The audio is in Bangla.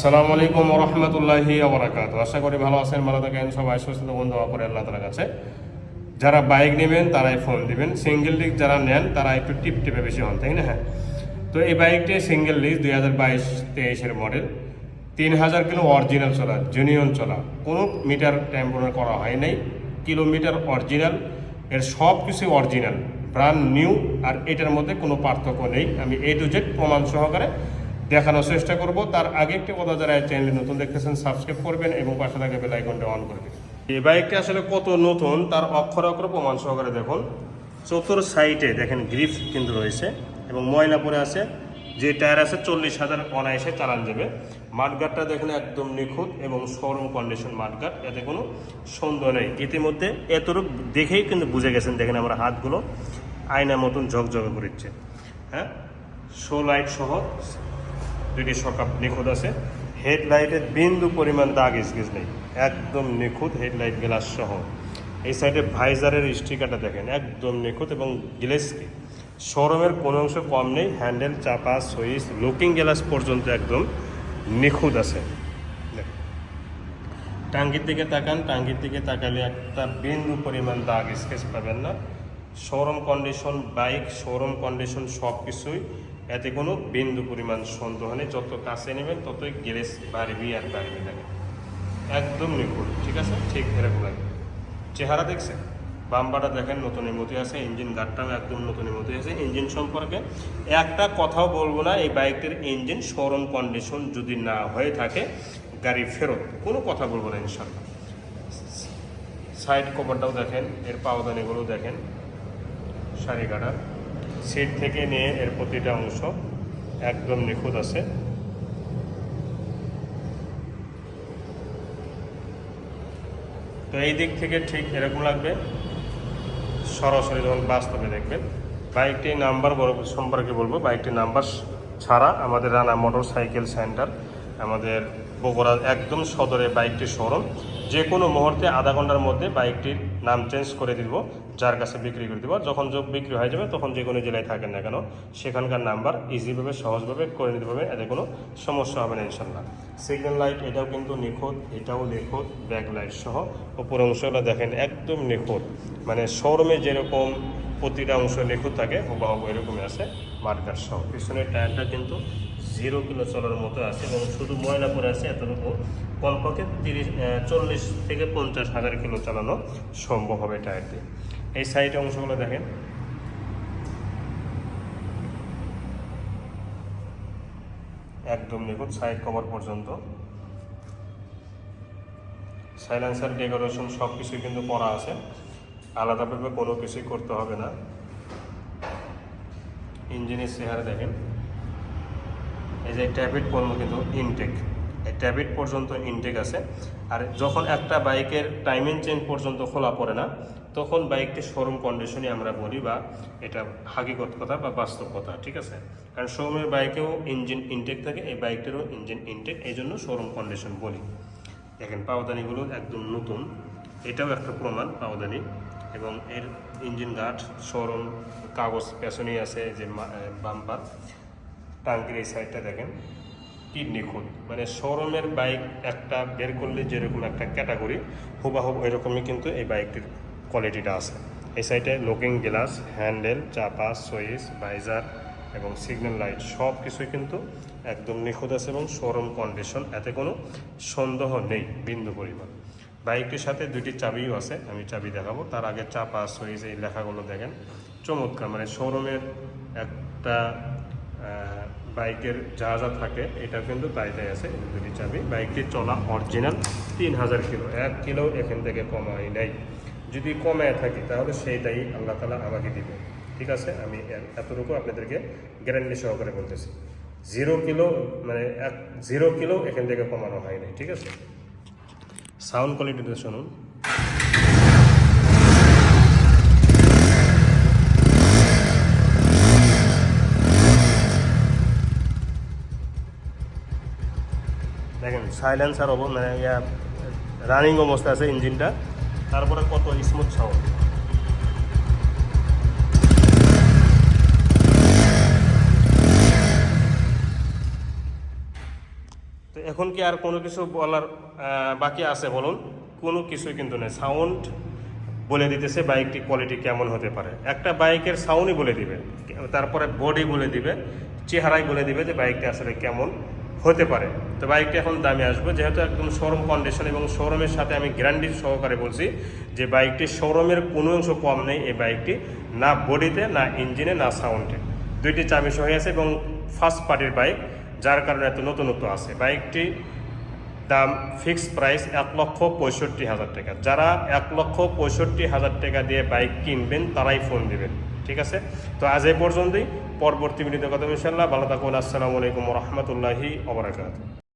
আসসালামু আলাইকুম ওয়া রাহমাতুল্লাহি ওয়া বারাকাতুহু। আশা করি ভালো আছেন, ভালো থাকেন, সবাই সুস্থ থাকুন, দোয়া করে আল্লাহ তাআলার কাছে। যারা বাইক নেবেন তারাই ফোন দিবেন, সিঙ্গেল ডিস্ক যারা নেন তারা একটু টিপ টিপে বেশি হন, তাই না? হ্যাঁ, তো এই বাইকটি single disc 2022-23 model, 3000 kilo original চলা, জেনুইন চলা, কোনো মিটার টেম্পোরারি করা হয় নাই, কিলোমিটার অরিজিনাল, এর সব কিছু অরিজিনাল, ব্র্যান্ড নিউ। আর এটার মধ্যে কোনো পার্থক্য নেই। আমি A to Z প্রমাণ সহকারে দেখানোর চেষ্টা করব। তার আগে একটি কথা, যারা এই চ্যানেলে নতুন দেখতেছেন সাবস্ক্রাইব করবেন এবং পাশে থাকা বেল আইকনটা অন করে দেবেন। এই বাইকটি আসলে কত নতুন তার অক্ষর অক্ষর প্রমাণ সহকারে দেখুন। চতুর সাইডে দেখেন গ্রিপ কিন্তু রয়েছে এবং ময়লা পড়ে আছে। যে টায়ার আছে 40,000 অনায়াসে চালান যাবে। মাঠগাটটা দেখেন একদম নিখুঁত এবং শোরুম কন্ডিশন মাঠগাট, এতে কোনো সন্দেহ নেই। ইতিমধ্যে এতটুকু দেখেই কিন্তু বুঝে গেছেন, দেখেন আমার হাতগুলো আয়নার মতন ঝকঝকে করেছে। হ্যাঁ, শো লাইট সহ দুইটি সকাপ নিখুঁত আছে। হেডলাইটের বিন্দু পরিমাণ দাগ স্কেচ নেই, একদম নিখুঁত হেডলাইট গ্লাস সহ। এই সাইডে ভাইজারের স্টিকারটা দেখেন একদম নিখুঁত এবং গ্লেসকে শোরুমের কোনো অংশ কম নেই। হ্যান্ডেল, চাপা, সুইচ, লুকিং গ্লাস পর্যন্ত একদম নিখুঁত আছে। টাঙ্গির দিকে তাকান, টাঙ্গির দিকে তাকালে একটা বিন্দু পরিমাণ দাগ স্কেচ পাবেন না। Showroom condition bike, showroom condition সব কিছুই, এতে কোনো বিন্দু পরিমাণ সন্দেহ নেই। যত কাছে নেবেন ততই গ্লেস বাড়বি আর বাড়বি থাকে, একদম নিখুঁত। ঠিক আছে, ঠিক এরকম লাগে। চেহারা দেখছেন, বাম্বাটা দেখেন নতুনের মতো আছে, ইঞ্জিন গার্ডটাও একদম নতুনের মতো আছে। ইঞ্জিন সম্পর্কে একটা কথাও বলবো না। এই বাইকটির ইঞ্জিন শোরুম কন্ডিশন যদি না হয়ে থাকে গাড়ি ফেরত, কোনো কথা বলবো না ইনশাল্লাহ। সাইড কভারটাও দেখেন, এর পাওদানিগুলো দেখেন, সারি কাটার সিট থেকে নিয়ে এর প্রতিটা অংশ একদম নিখুঁত আছে। তো এই দিক থেকে ঠিক এরকম লাগবে সরাসরি যখন বাস্তবে দেখবেন। বাইকটির নাম্বার সম্পর্কে বলবো, বাইকটির নাম্বার ছাড়া আমাদের রানা মোটর সাইকেল সেন্টার, আমাদের বগুড়া একদম সদরে বাইকটির শোরুম। যে কোনো মুহূর্তে আধা ঘন্টার মধ্যে বাইকটির নাম চেঞ্জ করে দিব, যার কাছে বিক্রি করে দিব। যখন বিক্রি হয়ে যাবে তখন যে কোনো জেলায় থাকেন না কেন সেখানকার নাম্বার ইজিভাবে সহজভাবে করে নিতে পারবেন, এতে কোনো সমস্যা হবে না ইনশাল্লাহ। সিগন্যাল লাইট এটাও কিন্তু নিখুঁত, এটাও নিখুঁত, ব্যাক লাইট সহ। উপর অংশটা দেখেন একদম নিখুঁত, মানে শোরুমে যেরকম প্রতিটা অংশ নিখুঁত থাকে হুবহু এরকমই আছে মার্কার সহ। পিছনের টায়ারটা কিন্তু 0 কিলো চলার মতো আছে এবং শুধু ময়লা পড়ে আছে এতটুকু। কমপক্ষে 40 থেকে 50,000 কিলো চালানো সম্ভব হবে টায়ার দিয়ে। এই সাইড অংশগুলো দেখেন একদম নিখুঁত, সাইড কভার পর্যন্ত। সাইলেন্সার, ডেকোরেশন সব কিছুই কিন্তু করা আছে, আলাদাভাবে কোনো কিছুই করতে হবে না। ইঞ্জিনের চেহারা দেখেন, এই যে ট্যাবিট পর্যন্ত কিন্তু ইনটেক, এই ট্যাবিট পর্যন্ত ইনটেক আছে। আর যখন একটা বাইকের টাইমিং চেঞ্জ পর্যন্ত খোলা পড়ে না, তখন বাইকটি শোরুম কন্ডিশনই আমরা বলি, বা এটা হাকিকত কথা বা বাস্তব কথা। ঠিক আছে, কারণ শোরুমের বাইকেও ইঞ্জিন ইনটেক থাকে, এই বাইকটিরও ইঞ্জিন ইনটেক, এই জন্য শোরুম কন্ডিশন বলি। দেখেন পাওদানিগুলো একদম নতুন, এটাও একটা প্রমাণ পাওদানি। এবং এর ইঞ্জিন গার্ড শোরুম কাগজ পেছনেই আছে, যে বাম্পার। টাঙ্কির এই সাইডটা দেখেন কি নিখুঁত, মানে শোরুমের বাইক একটা বের করলে যেরকম একটা ক্যাটাগরি হুবাহুব এরকমই কিন্তু এই বাইকটির কোয়ালিটিটা আছে। এই সাইডে লুকিং গ্লাস, হ্যান্ডেল, চাপা, সুইচ, ভাইজার এবং সিগন্যাল লাইট সব কিছুই কিন্তু একদম নিখুঁত আছে এবং শোরুম কন্ডিশন, এতে কোনো সন্দেহ নেই বিন্দু পরিমাণ। বাইকটির সাথে দুইটি চাবিও আছে, আমি চাবি দেখাবো। তার আগে চাপা, সুইচ, এই লেখাগুলো দেখেন চমৎকার, মানে শোরুমের একটা বাইকের যা যা থাকে এটা কিন্তু তাই তাই আছে। দুটি চাবি, বাইকটি চলা অরিজিনাল 3000 কিলো, 1 কিলো এখান থেকে কমাই নাই। যদি কমায় থাকি তাহলে সেইটাই আল্লাহ তাআলা আমাকে দিবে। ঠিক আছে, আমি এতটুকু আপনাদেরকে গ্যারান্টি সহকারে বলতেছি। 0 কিলো মানে 0 কিলো এখান থেকে কমানো হয় নাই। ঠিক আছে, সাউন্ড কোয়ালিটিটা শুনুন। দেখেন সাইলেন্সার মানে রানিং অবস্থা আছে ইঞ্জিনটা, তারপরে কত স্মুথ সাউন্ড। এখন কি আর কোনো কিছু বলার বাকি আছে বলুন? কোনো কিছুই কিন্তু নেই। সাউন্ড বলে দিতেছে বাইকটি কোয়ালিটি কেমন হতে পারে। একটা বাইকের সাউন্ডই বলে দিবে, তারপরে বডি বলে দিবে, চেহারাই বলে দিবে যে বাইকটি আসলে কেমন হতে পারে। তো বাইকটি এখন দামে আসবে, যেহেতু একদম শোরুম কন্ডিশন এবং শোরুমের সাথে আমি গ্যারান্টি সহকারে বলছি যে বাইকটি শোরুমের কোনো অংশ কম নেই এই বাইকটি, না বডিতে, না ইঞ্জিনে, না সাউন্ডে। দুইটি চাবি সহ আছে এবং ফার্স্ট পার্টির বাইক, যার কারণে এত নতুনত্ব আছে। বাইকটি দাম ফিক্সড প্রাইস 1,65,000 টাকা। যারা 1,65,000 টাকা দিয়ে বাইক কিনবেন তারাই ফোন দিবেন, ঠিক আছে? তো আজ এই পর্যন্তই, পরবর্তী ভিডিওতে কথা ইনশাআল্লাহ। ভালো থাকুন। আসসালামু আলাইকুম ওয়া রাহমাতুল্লাহি ওয়া বারাকাতুহু।